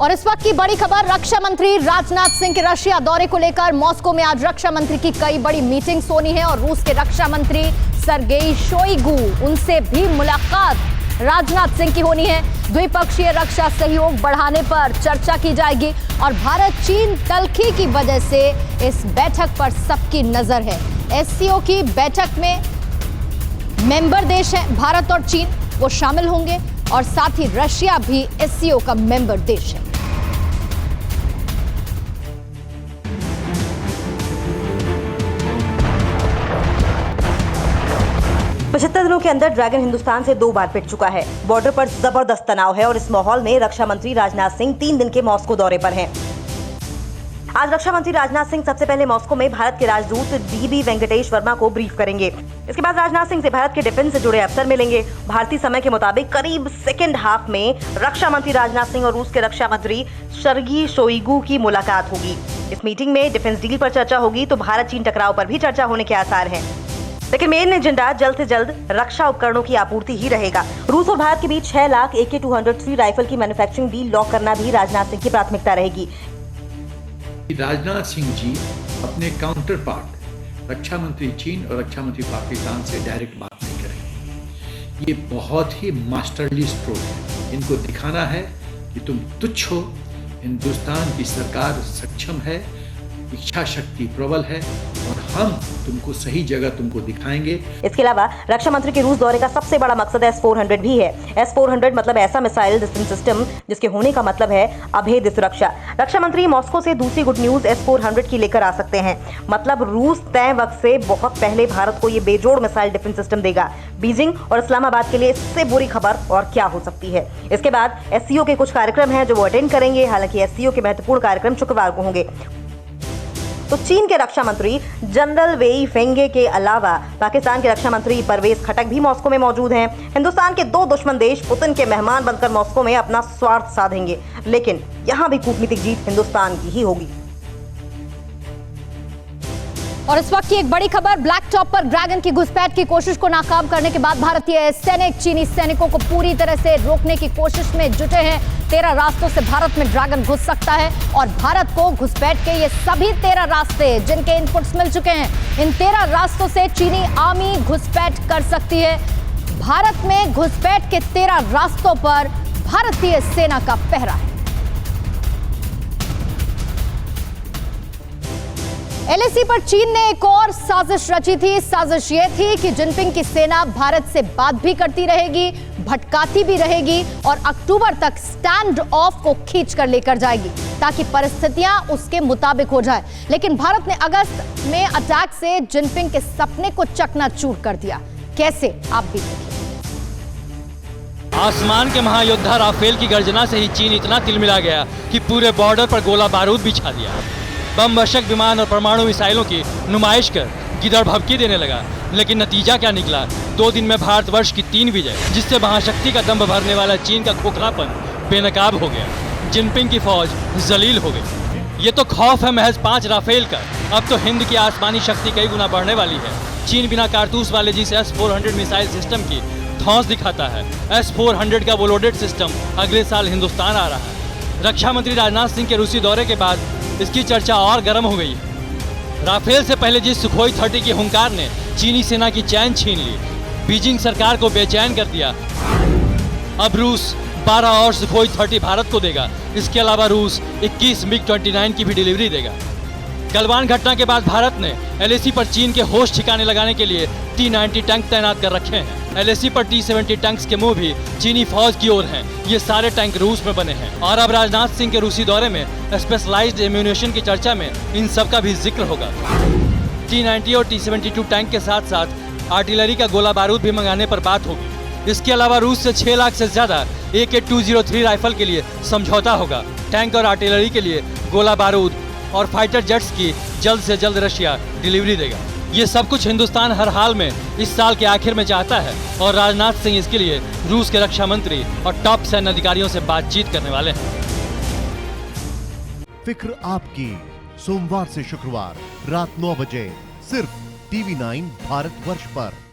और इस वक्त की बड़ी खबर, रक्षा मंत्री राजनाथ सिंह के रशिया दौरे को लेकर मॉस्को में आज रक्षा मंत्री की कई बड़ी मीटिंग्स होनी है और रूस के रक्षा मंत्री सर्गेई शोइगु उनसे भी मुलाकात राजनाथ सिंह की होनी है। द्विपक्षीय रक्षा सहयोग बढ़ाने पर चर्चा की जाएगी और भारत चीन तल्खी की वजह से इस बैठक पर सबकी नजर है। एससीओ की बैठक में मेंबर देश है भारत और चीन, वो शामिल होंगे और साथ ही रशिया भी एससीओ का मेंबर देश है। 75 दिनों के अंदर ड्रैगन हिंदुस्तान से 2 बार पिट चुका है। बॉर्डर पर जबरदस्त तनाव है और इस माहौल में रक्षा मंत्री राजनाथ सिंह 3 दिन के मॉस्को दौरे पर हैं। आज रक्षा मंत्री राजनाथ सिंह सबसे पहले मॉस्को में भारत के राजदूत डीबी वेंकटेश वर्मा को ब्रीफ करेंगे। इसके बाद राजनाथ सिंह से भारत के डिफेंस से जुड़े अफसर मिलेंगे। भारतीय समय के मुताबिक करीब सेकेंड हाफ में रक्षा मंत्री राजनाथ सिंह और रूस के रक्षा मंत्री सर्गेई शोइगु की मुलाकात होगी। इस मीटिंग में डिफेंस डील पर चर्चा होगी तो भारत चीन टकराव पर भी चर्चा होने के आसार हैं। लेकिन मेन एजेंडा जल्द से जल्द रक्षा उपकरणों की आपूर्ति ही रहेगा। रूस और भारत के बीच 6 लाख AK-203 राइफल की मैन्युफैक्चरिंग डील लॉक करना भी राजनाथ सिंह की प्राथमिकता रहेगी। राजनाथ सिंह जी अपने काउंटर पार्ट रक्षा मंत्री चीन और रक्षा मंत्री पाकिस्तान से डायरेक्ट बात नहीं करेंगे। ये बहुत ही मास्टरली स्ट्रोक है। इनको दिखाना है कि तुम तुच्छ हो, हिंदुस्तान की सरकार सक्षम है, इच्छा शक्ति प्रबल है और हम तुमको सही जगह तुमको दिखाएंगे। इसके अलावा रक्षा मंत्री के रूस दौरे का सबसे बड़ा मकसद S-400 भी है। S-400 मतलब ऐसा मिसाइल डिफेंस सिस्टम जिसके होने का मतलब है अभेद्य सुरक्षा। रक्षा मंत्री मॉस्को से दूसरी गुड न्यूज S-400 की लेकर आ सकते हैं। मतलब रूस तय वक्त से बहुत पहले भारत को ये बेजोड़ मिसाइल डिफेंस सिस्टम देगा। बीजिंग और इस्लामाबाद के लिए इससे बुरी खबर और क्या हो सकती है। इसके बाद एससीओ के कुछ कार्यक्रम हैं जो वो अटेंड करेंगे। हालांकि एससीओ के महत्वपूर्ण कार्यक्रम शुक्रवार को होंगे। तो चीन के रक्षा मंत्री जनरल वेई फेंगे के अलावा पाकिस्तान के रक्षा मंत्री परवेज खटक भी मॉस्को में मौजूद हैं। हिंदुस्तान के 2 दुश्मन देश पुतिन के मेहमान बनकर मॉस्को में अपना स्वार्थ साधेंगे, लेकिन यहां भी कूटनीतिक जीत हिंदुस्तान की ही होगी। और इस वक्त की एक बड़ी खबर, ब्लैक टॉप पर ड्रैगन की घुसपैठ की कोशिश को नाकाम करने के बाद भारतीय सैनिक चीनी सैनिकों को पूरी तरह से रोकने की कोशिश में जुटे हैं। 13 रास्तों से भारत में ड्रैगन घुस सकता है और भारत को घुसपैठ के ये सभी 13 रास्ते जिनके इनपुट्स मिल चुके हैं, इन 13 रास्तों से चीनी आर्मी घुसपैठ कर सकती है। भारत में घुसपैठ के 13 रास्तों पर भारतीय सेना का पहरा है। एलएसी पर चीन ने एक और साजिश रची थी। साजिश ये थी कि जिनपिंग की सेना भारत से बात भी करती रहेगी, भटकाती भी रहेगी और अक्टूबर तक स्टैंड ऑफ को खींच कर लेकर जाएगी ताकि परिस्थितियां उसके मुताबिक हो जाए। लेकिन भारत ने अगस्त में अटैक से जिनपिंग के सपने को चकनाचूर कर दिया। कैसे, आप भी देखिए। आसमान के महायोद्धा राफेल की गर्जना से ही चीन इतना तिलमिला गया कि पूरे बॉर्डर पर गोला बारूद बिछा दिया। बम वर्षक विमान और परमाणु मिसाइलों की नुमाइश कर गिदड़ भभकी देने लगा। लेकिन नतीजा क्या निकला? 2 दिन में भारतवर्ष की 3 विजय, जिससे महाशक्ति का दंभ भरने वाला चीन का खोखलापन बेनकाब हो गया। जिनपिंग की फौज जलील हो गई। ये तो खौफ है महज 5 राफेल का, अब तो हिंद की आसमानी शक्ति कई गुना बढ़ने वाली है। चीन बिना कारतूस वाले जिस S-400 मिसाइल सिस्टम की धौंस दिखाता है, S-400 का वो लोडेड सिस्टम अगले साल हिंदुस्तान आ रहा है। रक्षा मंत्री राजनाथ सिंह के रूसी दौरे के बाद इसकी चर्चा और गर्म हो गई। राफेल से पहले जिस सुखोई 30 की हुंकार ने चीनी सेना की चैन छीन ली, बीजिंग सरकार को बेचैन कर दिया, अब रूस 12 और सुखोई 30 भारत को देगा। इसके अलावा रूस 21 MiG-29 की भी डिलीवरी देगा। गलवान घटना के बाद भारत ने एलएसी पर चीन के होश ठिकाने लगाने के लिए T-90 टैंक तैनात कर रखे हैं। एलएसी पर T-70 टैंक्स के मुंह भी चीनी फौज की ओर हैं। ये सारे टैंक रूस में बने हैं और अब राजनाथ सिंह के रूसी दौरे में स्पेशलाइज्ड एम्यूनेशन की चर्चा में इन सब का भी जिक्र होगा। T-90 और T-72 टैंक के साथ साथ आर्टिलरी का गोला बारूद भी मंगाने पर बात होगी। इसके अलावा रूस से 6 लाख से ज्यादा AK-203 राइफल के लिए समझौता होगा। टैंक और आर्टिलरी के लिए गोला बारूद और फाइटर जेट्स की जल्द से जल्द रशिया डिलीवरी देगा। ये सब कुछ हिंदुस्तान हर हाल में इस साल के आखिर में चाहता है और राजनाथ सिंह इसके लिए रूस के रक्षा मंत्री और टॉप सैन्य अधिकारियों से बातचीत करने वाले हैं। फिक्र आपकी, सोमवार से शुक्रवार रात 9 बजे सिर्फ TV9 भारतवर्ष पर।